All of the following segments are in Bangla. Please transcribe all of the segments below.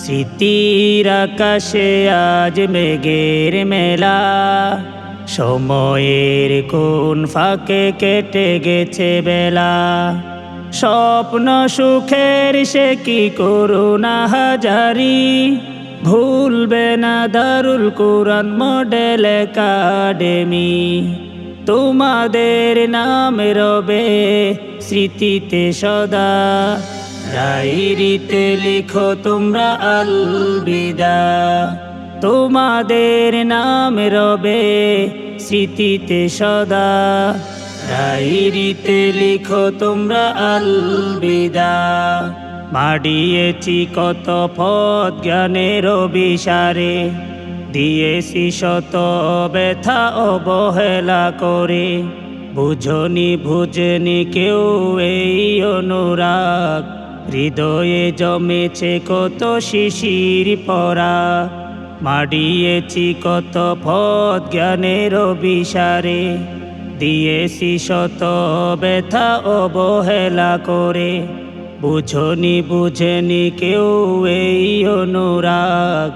স্মৃতির আকাশে আজ মেঘের মেলা, সময়ের কোন ফাঁকে কেটে গেছে বেলা। স্বপ্ন সুখের সে কি করুণা হাজারি, ভুলবে না দারুল কুরআন মডেল একাডেমি। তোমাদের নাম রবে স্মৃতিতে সদা, ডায়েরিতে লিখো তোমরা আল বিদা। তোমাদের নাম রবে স্মৃতিতে সদা, ডায়েরিতে লিখো তোমরা আল বিদা। মাড়িয়েছি কত পথ জ্ঞানের অভিসারে, দিয়েছি শত ব্যথা অবহেলা করে। বুঝনি কেউ এই অনুরাগ, হৃদয়ে জমেছে কত শিশির পরা। মাড়িয়েছি কত পথ জ্ঞানের অভিসারে, দিয়েছি শত ব্যথা অবহেলা করে। বুঝনি কেউ এই অনুরাগ,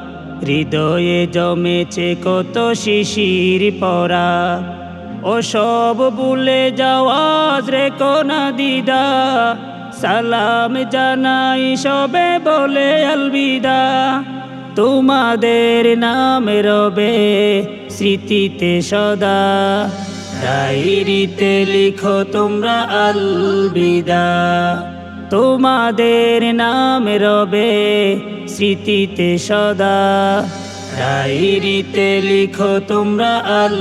হৃদয়ে জমেছে কত শিশির পরা। ও সব ভুলে যাওয়াজ রে কোনা দিদা, সালাম জানাই সবে বলে আলবিদা। তোমাদের নাম রবে স্মৃতিতে সদা, ডায়েরিতে লিখো তোমরা আল বিদা। তোমাদের নাম রবে স্মৃতিতে সদা, ডায়েরিতে লিখো তোমরা আল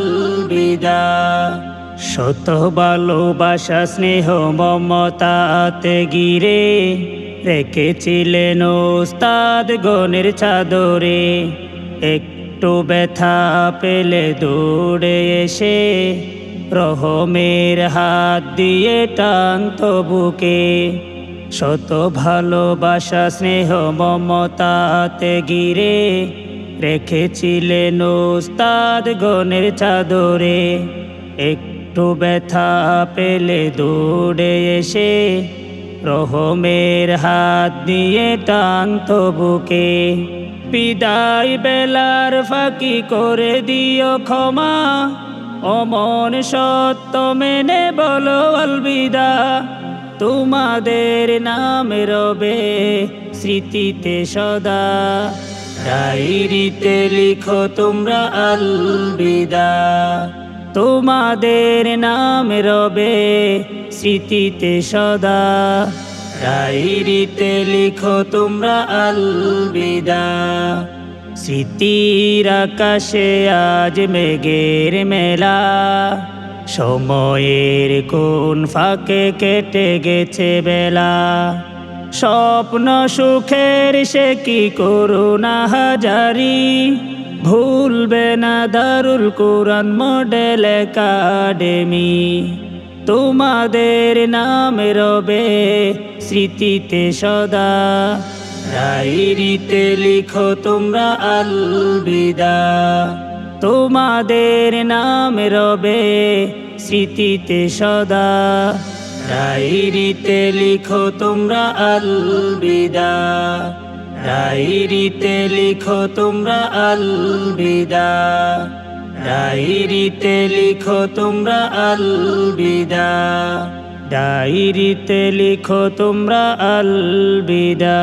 বিদা। শত ভালোবাসা স্নেহ মমতাতে গিরে, রেখেছিলেন ওস্তাদ গণের চাদরে। একটু ব্যথা পেলে দৌড়ে এসে, রহমের হাত দিয়ে টানত বুকে। শত ভালোবাসা স্নেহ মমতাতে গিরে, রেখেছিলেন ওস্তাদ গণের চাদরে। একটু ব্যথা পেলে দৌড়ে এসে, রহমের হাত দিয়ে টানত বুকে। বিদায় বেলার ফাঁকি করে দিও ক্ষমা, অমন সত্য মেনে বলো আলবিদা। তোমাদের নাম রবে স্মৃতিতে সদা, ডায়েরিতে লিখো তোমরা আল বিদা। তোমাদের নাম রবে স্মৃতিতে সদা, ডায়েরিতে লিখো তোমরা আল বিদা। স্মৃতির আকাশে আজ মেঘের মেলা, সময়ের কোন ফাঁকে কেটে গেছে বেলা। স্বপ্ন সুখের সে কি করুণা হাজারি, ভুলবে না দারুল কুরআন মডেল একাডেমি। তোমাদের নাম রবে স্মৃতিতে সদা, ডায়েরিতে লিখো তোমরা আল বিদা। তোমাদের নাম রবে স্মৃতিতে সদা, ডায়েরিতে লিখো তোমরা আল বিদা। ডায়েরিতে লিখো তোমরা আল বিদা, ডায়েরিতে লিখো তোমরা আল বিদা। ডায়েরিতে লিখো তোমরা আল বিদা।